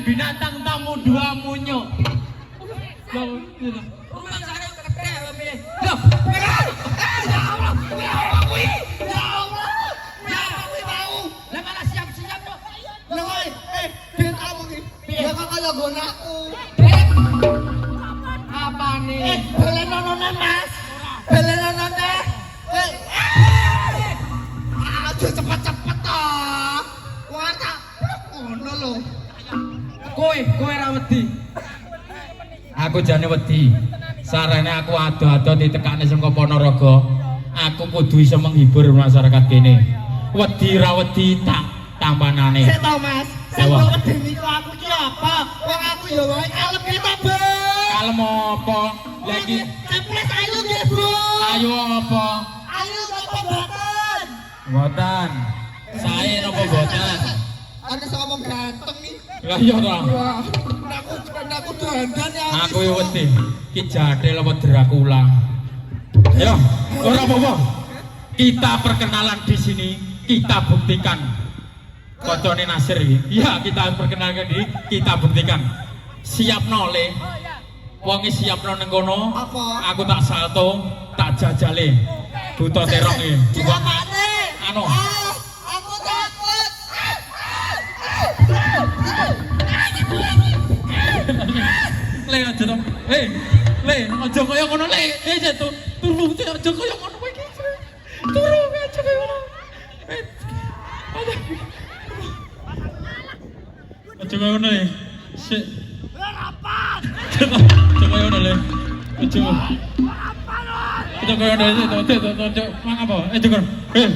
binatang tamu dua munyo. Rumah saya gede Umi. Loh, Ya Allah. Ya Allah kuwi. Ya Allah. Ya kuwi mau. lah malah siap-siap kok. Lho kowe, ben kamu iki. Ya kok kaya nggonakku. Apa nih? Belenono Mas. Belenono teh. Aduh cepet-cepet toh. Wah tak ngono lho. Kowe ra wedi. Aku jane wedi. Sarene aku ado-ado ditekane saka Ponorogo. Aku kudu iso menghibur masyarakat kene. Wedi ra wedi tak tampanane. Sik to Mas. Sing Apa? wedi niku aku ki apa? Wong aku ya wae kalem ki to, Bu. Kalem apa? Lagi Ceples ayu nggih, Bu. ayo apa? Ayu kok boten. Mboten. Sae napa mboten? Aku iso ngomong ganteng nih. Lah iya to. Wah, aku dandan ya. Aku yo wedi. Ki Jadil apa Dracula. Yo, ora apa-apa. Kita perkenalan di sini, kita buktikan. Kocone Nasir iki. Iya, kita perkenalkan diri, kita buktikan. Siapno le. Wonge siapno ning kono. Apa? Aku tak salto, tak jajale. Buta terong iki. Siapane? Anu. Aku takut. Le aja to. Le, aja kaya ngono le. Jatuh. Turu aja kaya ngono kowe iki. Turu aja kaya ngono. Aja kaya ngono le. Sik. Rapat. Aja kaya ngono le. Aja. Aja kaya ngono le. Mang apa? Dengar. Sik.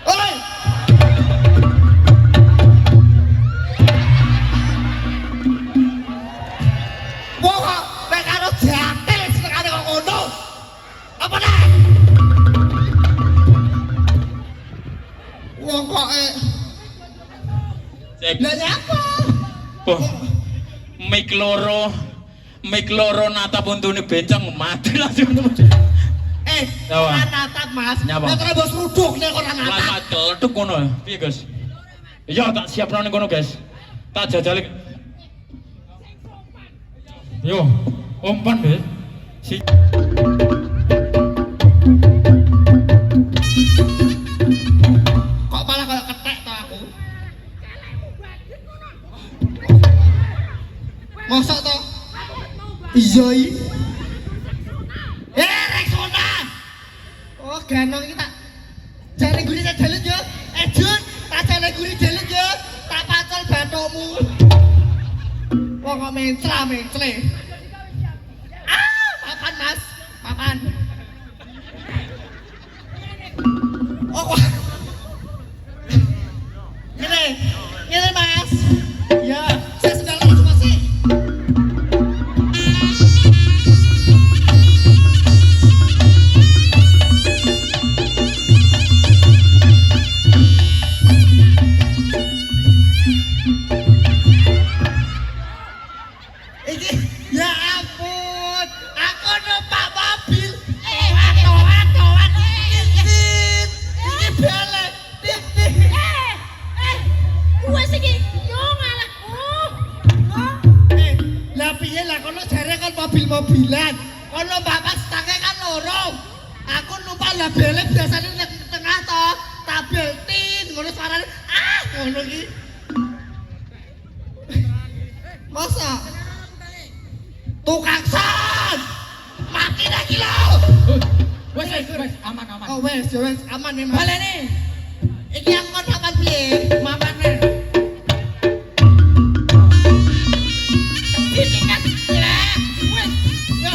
Oi. Wong kok nek karo Jatil senengane kok ngono. Apa nek? Wong kok Cek. lha nyapa? Oh. Mik loro nata puntune bencong mati langsung. Apa? Ora natap Mas. Nyapa? Nek terus ruduk nek ora natap. Lama keleduk ngono. Piye, Gus? Iya, tak siapno ning kono, Guys. Tak jajal. Yo, umpan, Guys. Si Kok malah kayak ketek to aku? Mosok to? Iya iki. Rexona. Oh, ganong iki tak jane guri tak dalet yo. Jun, tak jane guri dalet yo. Tak pacol bathukmu. Wong kok mencle. Papan Mas, papan. Oh, wah. Gini Mas. Ya, saya sedang lagi cuma sih. Iki, ya ampun, aku numpak mobil. Waduh, ini balik. Gue sih yo ngalah. Lah piye lah kono jare kan mobil-mobilan. Kono bapak stange kan loro. Aku numpak lah belek biasane nek tengah to, tabel tin ngono suarane ngono iki. Masa tukang san mati dah kilo. Wes aman. Oh wes aman nih Mas. Balene. Iki yang kon aman piye? Mamane. Ditingkat lah. Wes. Yo.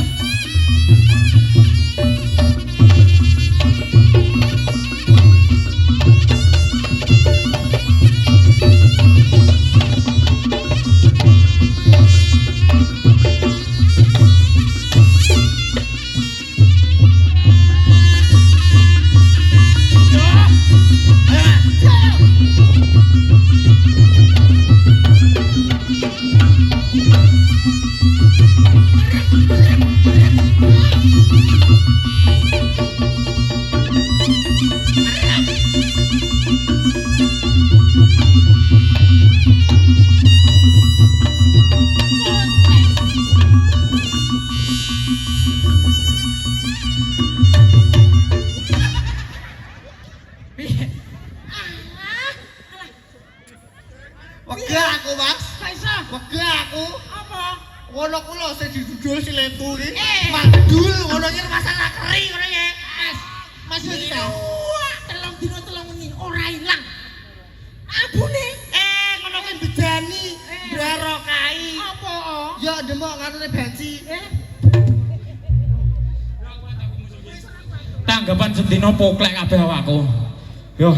ngono ku lho sing didudul si letu iki. Mandul ngono iki masalah keri ngono ya. Mas Yosika. Telung dino telung wengi ora ilang. Abune Ngono ki bejani Brarokai. apa? Ya demok ngarone bensi. Tanggapan sedina poklek kabeh awakku. Yo,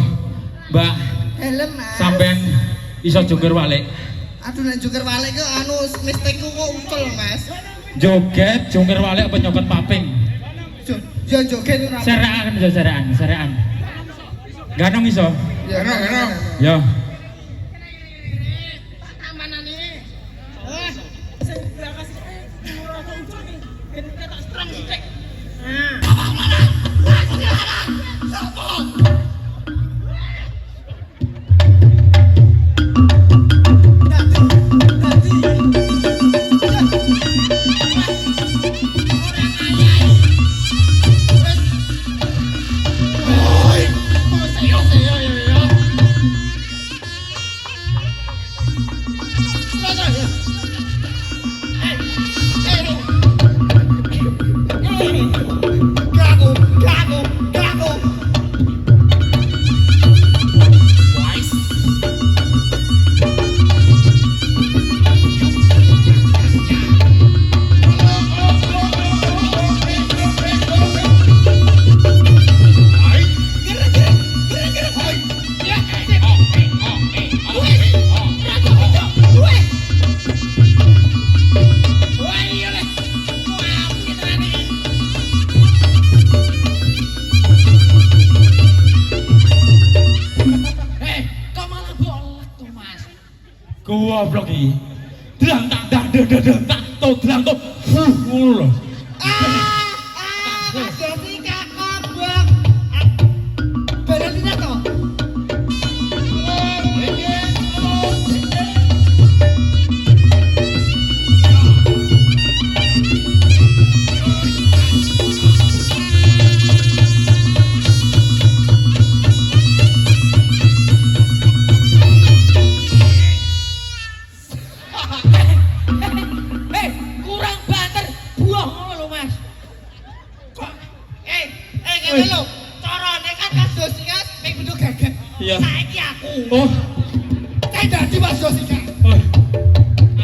Mbak, Helm Mas. sampean iso jungkir walik. Aduh nek jungkir walik ku anu mistekku kok ucul Mas. Joget jungkir walik apa nyopet paping? Ya joget ora. Seraan iso seraan. Ganong iso. Ya ganong. Yo. Amanane. Sing bakas ora ucul iki. Ben ketok strong sithik. Gago. Kok malah bolak tuh Mas? Goblok iki. Dlang tak to dlang to. Ngono lho. Mas Yosika kobok. Balonnya to. Kurang banter. Buah ngono lho Mas. Ngene lho. Carane kan Mas Yosika ping bentuk gagak. Iya. Saiki aku. Oh, Saya dadi Mas Yosika. oh.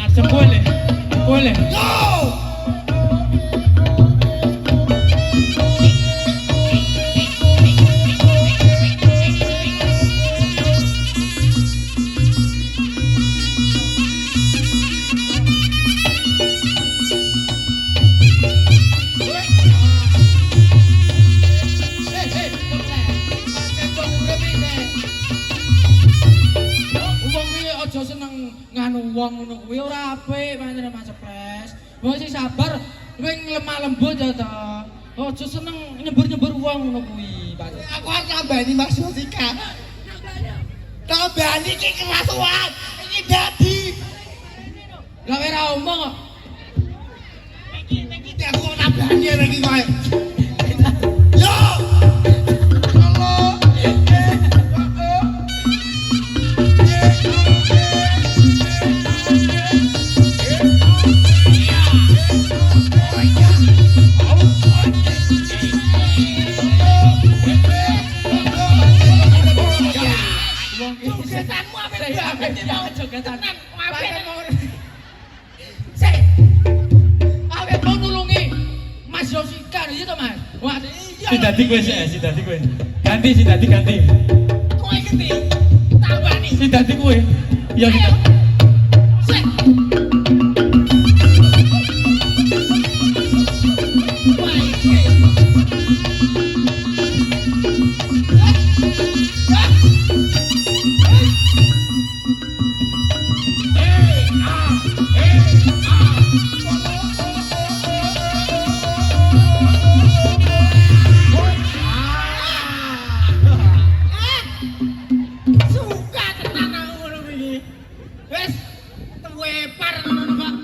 Asem boleh. Boleh. Yo! Wong kuwi aja seneng nganu wong ngono kuwi ora apik pancen Mas Pres. Wong sing sabar wing lemah lembut ya to. Aja seneng nyembur-nyembur wong ngono kuwi pancen. Aku harus tambani Mas Yosika. Tambani iki kerasuan. Iki dadi. Lah ora omong kok. Iki aku kok tambani iki kowe. Yo! Halo. Wong iki Jogetanmu apik banget iki mau jogetan. Apik. Sik. Awet mau nulungi Mas Yosika iki to Mas. Wah, iya. Si dadi kowe sik, si dadi kowe. Ganti. Kowe iki tambani. Si dadi kowe. Ya si Ayo. dadi. Sik. Wah, iki. Suka tenan aku ngono iki. Wis tuwepar ngono kok.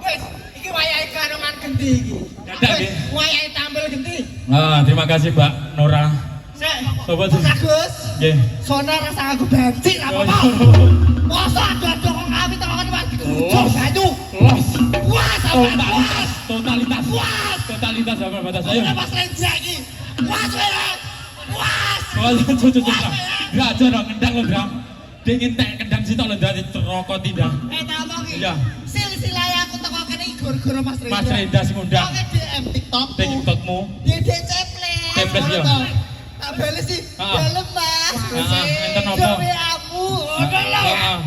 Wis, iki wayahe karongan gendi iki. Dadak, nggih. Wayahe tampil gendi. Ah, terima kasih Mbak Nora. Sik, Apa sih? Agus. Nggih. Sono rasa aku bensin apa Oh, mau? iya. Masa ada kok kami tengok Mas dikucuk banyu. Los. Wah, sampean puas. Totalitas. Puas. Totalitas sama batas ayo. Ora Mas Renja iki. Puas wae. Puas. Oh, cucu. Enggak aja dong ngendang lo, Dram. Dingin tek kendang sitok lho ndang rokok tindak. Tak omong iki. Iya. Silsilah aku teko kene iki gara-gara Mas Renja. Mas Renda sing ngundang. Oke DM TikTok. TikTokmu. Dedek ceples. Ceples, iya. Tak bales sih. Ah. Dalem Mas. Ah, enten apa? Gawe amu. Ngono lho. Heeh.